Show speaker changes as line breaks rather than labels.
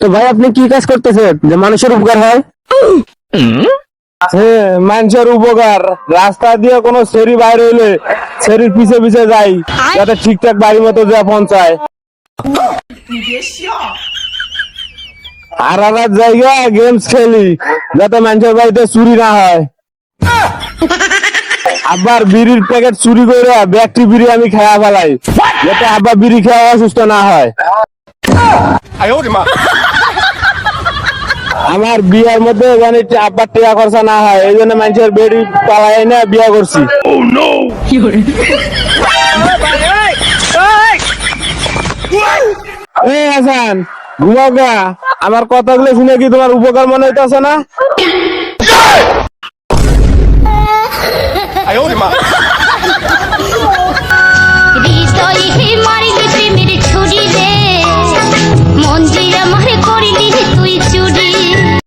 তো ভাই আপনি কি কাজ করতেছেন যে মানুষের উপকার হয়?
হ্যাঁ, মানুষের উপকার। রাস্তা দিয়ে কোনো সেরি বাইরে হইলে সেরির পিছে পিছে যাই, যাতে ঠিকঠাক বাড়ি মতো যা পৌঁছায়। আর রাত জায়গা গেমস খেলি, যাতে মানুষের বাড়িতে চুরি না হয়। আবার বিড়ির প্যাকেট চুরি করে ব্যাগটি বিড়ি আমি খাওয়া ফেলাই, যাতে আব্বা বিড়ি খাওয়া অসুস্থ না হয়। আমার বিয়ার মধ্যে মানে আব্বার টেকা খরচা না হয়, এই জন্য মানুষের বেড়ি পালাই না বিয়া করছি। এই হাসান, ঘুমাও গা। আমার কথাগুলো শুনে কি তোমার উপকার মনে হইতেছে না?
হৃদয়ে মারিলি প্রেমের ছুরি রে, মন যে আমার করিলি